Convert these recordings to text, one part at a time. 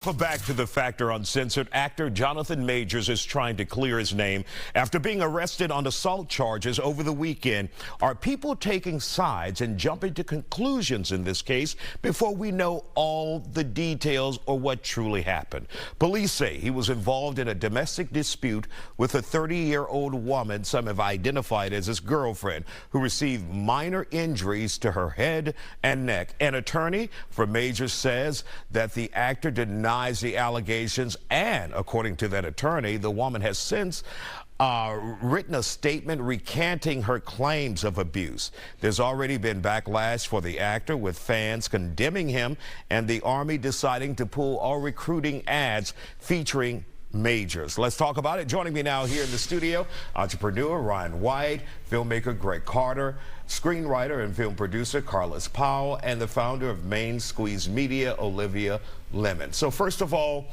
Back to the Factor Uncensored. Actor Jonathan Majors is trying to clear his name after being arrested on assault charges over the weekend. Are people taking sides and jumping to conclusions in this case before we know all the details or what truly happened? Police say he was involved in a domestic dispute with a 30-year-old woman some have identified as his girlfriend, who received minor injuries to her head and neck. An attorney for Majors says that the actor denies the allegations, and according to that attorney, the woman has since written a statement recanting her claims of abuse. There's already been backlash for the actor, with fans condemning him and the Army deciding to pull all recruiting ads featuring Majors. Let's talk about it. Joining me now here in the studio, entrepreneur Ryan White, filmmaker Greg Carter, screenwriter and film producer Carlos Powell, and the founder of Main Squeeze Media, Olivia Lemon. So first of all,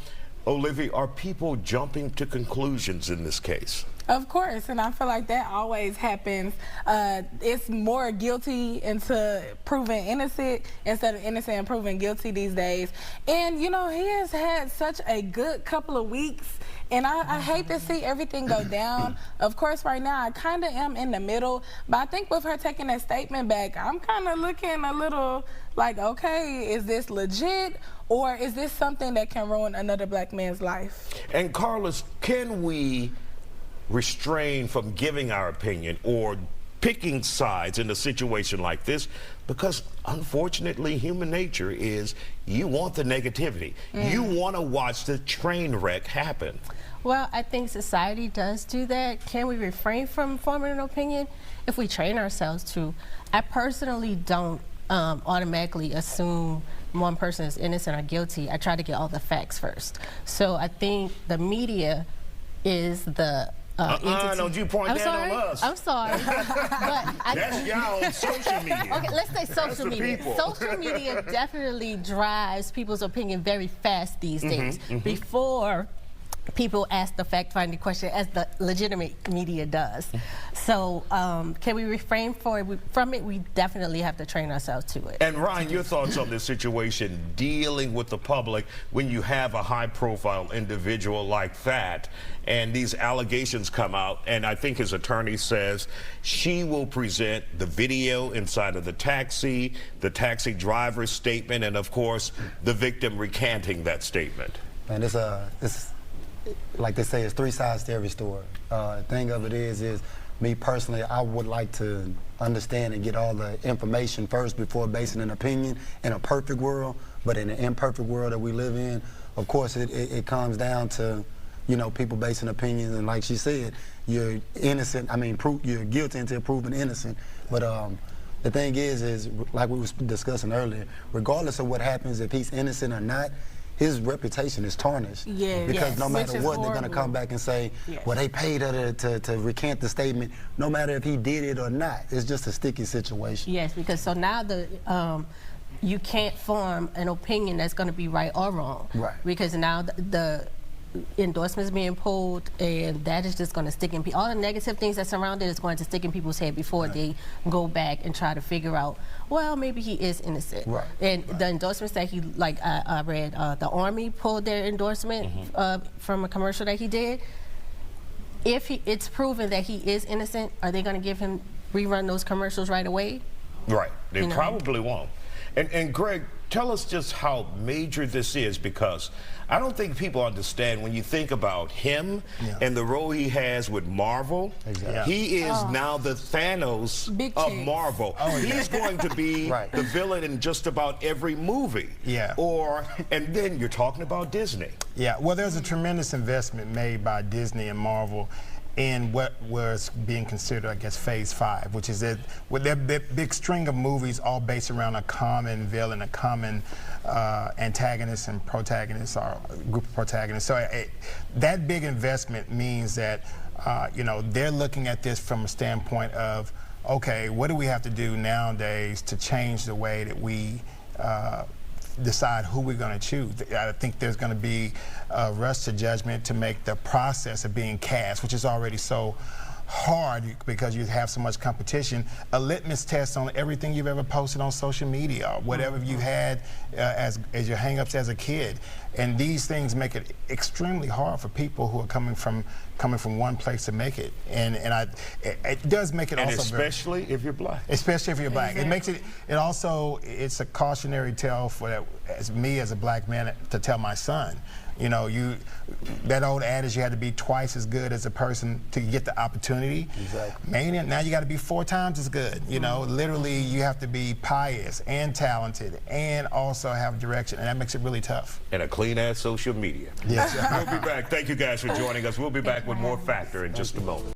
Olivia, are people jumping to conclusions in this case? Of course, and I feel like that always happens. It's more guilty into proven innocent instead of innocent and proven guilty these days. And, you know, he has had such a good couple of weeks, and I hate to see everything go down. Of course, right now, I kind of am in the middle, but I think with her taking that statement back, I'm kind of looking a little like, okay, is this legit? Or is this something that can ruin another black man's life? And Carlos, can we restrain from giving our opinion or picking sides in a situation like this? Because unfortunately, human nature is you want the negativity. You want to watch the train wreck happen. Well, I think society does do that. Can we refrain from forming an opinion? If we train ourselves to. I personally don't automatically assume one person is innocent or guilty. I try to get all the facts first. So I think the media is the don't you point that on us. I'm sorry. But that's y'all on social media. Okay, let's say social media. Social media definitely drives people's opinion very fast these days. Before people ask the fact-finding question, as the legitimate media does. So can we refrain from it? We definitely have to train ourselves to it. And Ryan, your thoughts on this situation, dealing with the public when you have a high-profile individual like that, and these allegations come out, and I think his attorney says she will present the video inside of the taxi driver's statement, and of course, the victim recanting that statement. And it's like they say, it's three sides to every story. Thing of it is me personally, I would like to understand and get all the information first before basing an opinion in a perfect world. But in an imperfect world that we live in, of course, it comes down to, you know, people basing opinions. And like she said, you're innocent. I mean, you're guilty until proven innocent. But the thing is like we was discussing earlier, regardless of what happens, if he's innocent or not, his reputation is tarnished. Because no matter what, they're going to come back and say, well, they paid her to recant the statement, no matter if he did it or not. It's just a sticky situation. Yes, because so now you can't form an opinion that's going to be right or wrong. Right. Because now the endorsements being pulled, and that is just going to stick in people. All the negative things that surround it is going to stick in people's head before they go back and try to figure out, well, maybe he is innocent. And the endorsements that he, like I read, the Army pulled their endorsement from a commercial that he did. If it's proven that he is innocent, are they going to give him rerun those commercials right away? Right. They probably won't. And Greg, tell us just how major this is, because I don't think people understand when you think about him and the role he has with Marvel. He is now the Thanos of Marvel. He's going to be the villain in just about every movie. And then you're talking about Disney. Well, there's a tremendous investment made by Disney and Marvel in what was being considered, I guess, Phase 5, which is that with their big string of movies all based around a common villain, a common antagonist and protagonist, or group of protagonists. So that big investment means that, you know, they're looking at this from a standpoint of, okay, what do we have to do nowadays to change the way that we decide who we're going to choose? I think there's going to be a rush to judgment to make the process of being cast, which is already so hard because you have so much competition, a litmus test on everything you've ever posted on social media, whatever you had as your hang-ups as a kid. And these things make it extremely hard for people who are coming from one place to make it. And it does make it and also especially if you're black. Especially if you're black. Exactly. It makes it's a cautionary tale for me as a black man to tell my son. You know, that old adage, you had to be twice as good as a person to get the opportunity. Exactly. Man, now you got to be 4 times as good. You know, literally you have to be pious and talented and also have direction, and that makes it really tough. And a clean-ass social media. Yes. We'll be back. Thank you guys for joining us. We'll be back with more Factor in just a moment.